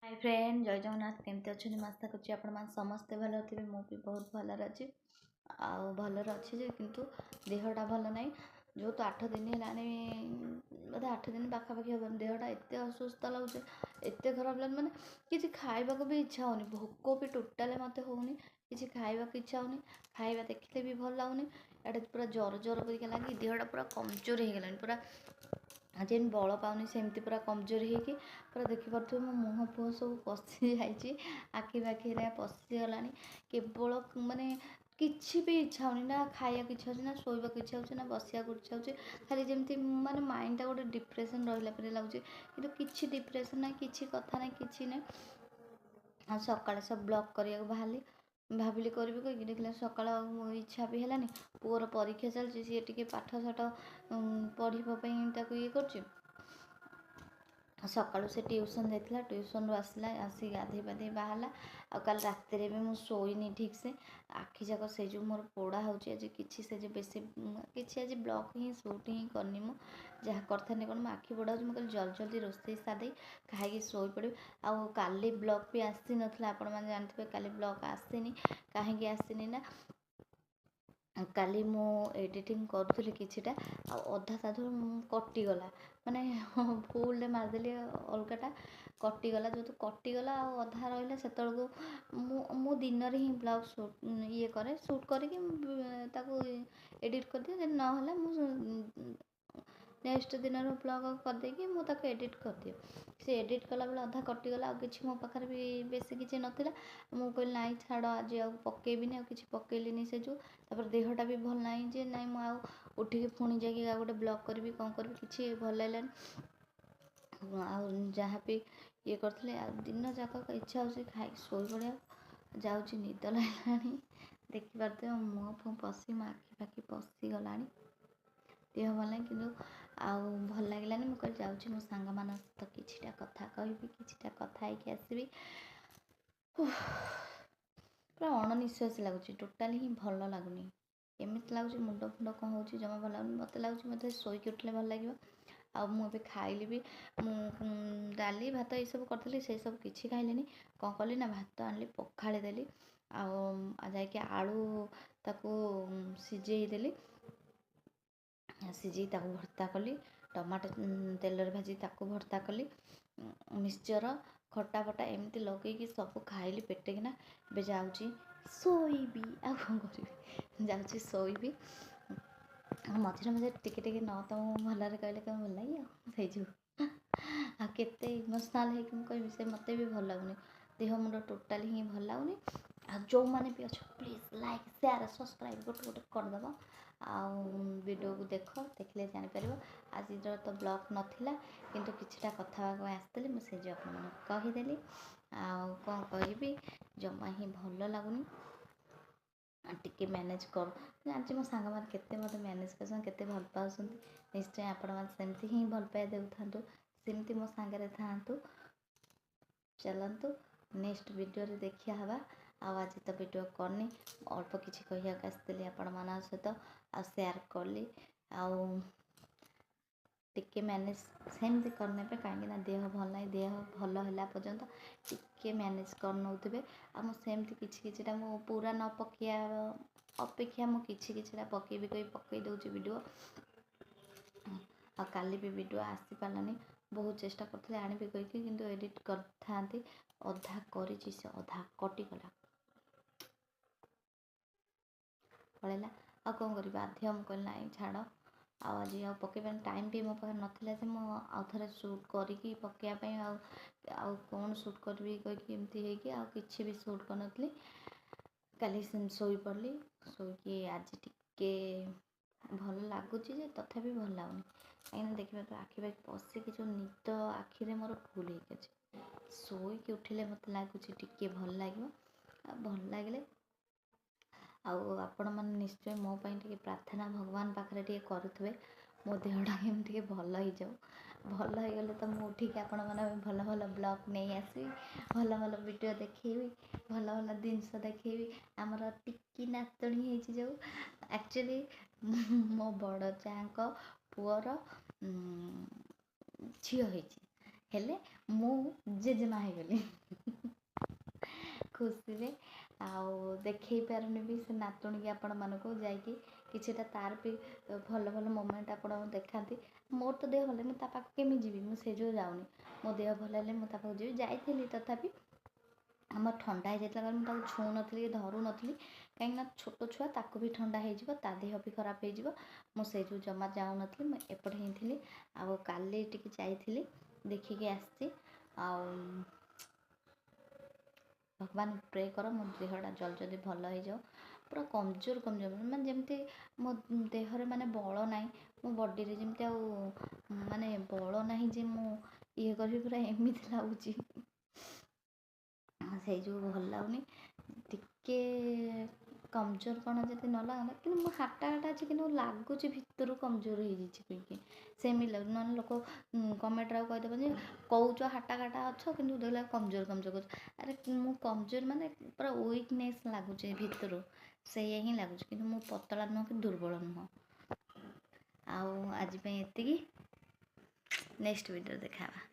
Hi friend जय जगन्नाथ केमती अच्छे आशा करुँच आप समस्ते भल थे मुझे बहुत भलर अच्छी भलर अच्छी किंतु देहटा भल ना जो तो 8 दिन है बोधे 8 दिन पाखापाखि हम देहटा एत असुस्थ लगे एत खराब लगे मैंने किसी खावा भी इच्छा होनी भोक भी टोटाल मत होनी किसी खावा इच्छा होनी खावा देखते भी भल लगुनि एट पूरा जर जर परिका लगी देहटा पूरा कमजोर हो गलानी पूरा जेन बल पाऊनी सेमती पूरा कमजोर होगी पूरा देखिपे मो मुह फुह सब पशि जाइए आखि पाखि पशिगला केवल माने किसी भी इच्छा होनी ना खाया इच्छा हो ना शोक इच्छा हो ना बसिया इच्छा हो खाली जमी माने माइंडटा गोटे डिप्रेशन रहा लगुच कि किसी डिप्रेशन ना किसी कथा ना कि ना सकाଳେ सब ब्लॉग करने बाहरी भाविली करी कहीं देखला सकाळ इच्छा भी है पुअर परीक्षा चलती सी टे पाठ साठ पढ़ाई ये कर सकाळु से ट्यूशन जाता ट्यूशन आसला आसी गाधे पाधे बाहर आ कल रात भी मुझे शोनी ठीक से आखि जाक से जो मोर पोड़ा हो किसी से जो बेसी किसी आज ब्लॉग ही सुट ही करनी मु जहाँ करते कौन मो आखि पोड़ा मुझे जल्दी जल्दी रोसे सादे खाई शोई पड़े आउ काली ब्लॉग भी आसी नाला आपण मैंने जानते काली ब्लॉग आसनी कहीं आसनी ना काली मु एडिटिंग करूली किछिटा अधा साधु कटिगला माने फुल मारदेली अलगाटा कटिगला जो तो कटिगला अधा रहा से मु दिन ही ब्लॉग शूट ये करे शूट करके एडिट कर दिए ना नेक्स्ट दिन ब्लॉग करदेकि मुझे एडिट कर दिए से एडिट कला बेले अधा कटिगला कि मो पाखे भी बेसी किसी नाला मुझे कहली ना छाड़ आज पकेबिनी आ कि पकेलिनी से जो देहटा भी भल ना जे ना मुझे उठिकी पुणी जाकि गोटे ब्लॉग करी कौन करी किसी भल लगे जहाँ भी ये करते दिन जाक इच्छा हो खाई शोई पड़ा जाऊँगी निद लगा देखिपे मुह फुह पशि मो आखि पाखि पशिगला देह भल ना कि भल लगे मुझे जाऊँगी मो सांग मान सहित किछिटा कथा कहि किछिटा कथा होगी आसबि पूरा अणनिश्वास लगुच टोटाली ही भल लगुनि एमती लगुच मुंड फुंड कौन हो जमा भल लगुनि मत लगुच मत शोक उठले भल लगे मुझे खाइली भी डाली भात ये सब करी से सब किसी खाइली कौन कली ना भात आनी पखाड़ी देली आकि आलू ताकू सिझेदेली सिझे भर्ता कली टमाटो तेल भाजी ताकू भर्ता कली मिक्सचर खटा फटा एमती लगे सब खाइली पेटेकिना बे जाऊँगी शोबी आ कौन करी जाऊँगी शोबी मझे मझे टिके न तो भलरे कहले कहीं भल लगे जो आते इमोशनाल हो कह से मत भी भल लगुनि देह मुंड टोटाली ही भल लगुनि जो मैंने भी अच्छे प्लीज लाइक शेयर सब्सक्राइब गोटे गोटे करदेव वीडियो को देखले जापर आज तो ब्लॉग नाला किंतु किछिटा कथा आसती मुझे जो कहीदेली कौन कह जमा ही भल लगुनि टिके मैनेज कर जानती मो सांग मैंने केते मत मैनेज कर भल पाँच निश्चय आपण मैंने ही भल पाए दे था सेमती मो सांगे था चलतु नेक्स्ट वीडियो रे देखिया हवा आज तो वीडियो करनी अल्प किसी कह आसती आपण मान सहित आ शेयर कली टिके मैनेज सेमती करने पे कहीं देह भल ना देह भल है पर्यंत टिके मैनेज कर नौथे आमती किछिटा मो पूरा न पकिया अपेक्षा मुझे किछिटा पकेबी कही पकई दूसरी वीडियो काली भी वीडियो आसी पारानी बहुत चेष्टा करते आनी कहीकि किंतु एडिट कर अधा कर अधा कटिगला पड़ेगा आ कौन कर बाध्य मुझे कहली ना छाड़ आज पकड़ टाइम भी मो पाखे नाला आउ थे सुट करी पकड़ापी कौन सुट करी कहीकि किसी भी सुट कर काली शोई पड़ी शोकी आज टिके भल लगुच तथापि भल लगुनि कहीं देखिए आखि पाखि पशिकी जो निद आखिरे मोर फुल हो शोक उठिले मत लगुच टिके भल लगे भल लगे आपण मैंने निश्चय मो टे प्रार्थना भगवान पाखे टे करुवे मो देहटा केमती भल हो जाऊ भल हो गले तो मुझे उठिकी आपण मैंने भल भल ब्लॉग नहीं आसबि भल भल वीडियो देखेबी भल भल जिनस देखेबी आमर टिकी नातुणी हो जो एक्चुअली मो बड़ चाँक पुअर झील हो ହେଲେ ମୁଁ ଜେଜେମା ହେଇଗଲି ଖୁସିରେ। ଆଉ ଦେଖେଇ ପାରୁନି ବି ସେ ନାତୁଣୀକି ଆପଣମାନଙ୍କୁ ଯାଇକି କିଛିଟା ତାର ବି ଭଲ ଭଲ ମୋମେଣ୍ଟ ଆପଣଙ୍କୁ ଦେଖାନ୍ତି। ମୋର ତ ଦେହ ଭଲ ନାହିଁ, ମୁଁ ତା ପାଖକୁ କେମିତି ଯିବି, ମୁଁ ସେଇ ଯୋଗୁଁ ଯାଉନି। ମୋ ଦେହ ଭଲ ହେଲେ ମୁଁ ତା ପାଖକୁ ଯିବି। ଯାଇଥିଲି ତଥାପି ଆମର ଥଣ୍ଡା ହେଇଯାଇଥିଲା କାରଣ ମୁଁ ତାକୁ ଛୁଉଁନଥିଲି କି ଧରୁନଥିଲି, କାହିଁକିନା ଛୋଟ ଛୁଆ ତାକୁ ବି ଥଣ୍ଡା ହେଇଯିବ, ତା ଦେହ ବି ଖରାପ ହେଇଯିବ। ମୁଁ ସେଇ ଯୋଗୁଁ ଜମା ଯାଉନଥିଲି, ମୁଁ ଏପଟେ ହିଁ ଥିଲି। ଆଉ କାଲି ଟିକେ ଯାଇଥିଲି, ଦେଖିକି ଆସିଛି। ଆଉ ଭଗବାନ ପ୍ରେ କର ମୋ ଦେହଟା ଜଲ୍ଦି ଭଲ ହେଇଯାଉ। ପୁରା କମଜୋର ମାନେ ଯେମିତି ମୋ ଦେହରେ ମାନେ ବଳ ନାହିଁ, ମୋ ବଡ଼ିରେ ଯେମିତି ଆଉ ମାନେ ବଳ ନାହିଁ ଯେ ମୁଁ ଇଏ କରିବି, ପୁରା ଏମିତି ଲାଗୁଛି। ସେଇ ଯୋଗୁଁ ଭଲ ଲାଗୁନି, ଟିକେ କମଜୋର କ'ଣ ଯଦି ନ ଲାଗନ୍ତା, କିନ୍ତୁ ମୋ ହାଟା ଅଛି, କିନ୍ତୁ ଲାଗୁଛି ଭିତରୁ କମଜୋର ହେଇଯାଇଛି କହିକି ସେମିତି ଲାଗୁଛି। ନହେଲେ ଲୋକ କମେଣ୍ଟରେ ଆଉ କହିଦେବ ଯେ କହୁଛ ହାଟା ଅଛ କିନ୍ତୁ ଦେଖିଲା କମଜୋର କହୁଛ। ଆରେ ମୁଁ କମଜୋର ମାନେ ପୁରା ୱିକନେସ୍ ଲାଗୁଛି ଭିତରୁ, ସେଇଆ ହିଁ ଲାଗୁଛି। କିନ୍ତୁ ମୁଁ ପତଳା ନୁହଁ କି ଦୁର୍ବଳ ନୁହଁ। ଆଉ ଆଜି ପାଇଁ ଏତିକି, ନେକ୍ସଟ ଭିଡ଼ିଓରେ ଦେଖାହେବା।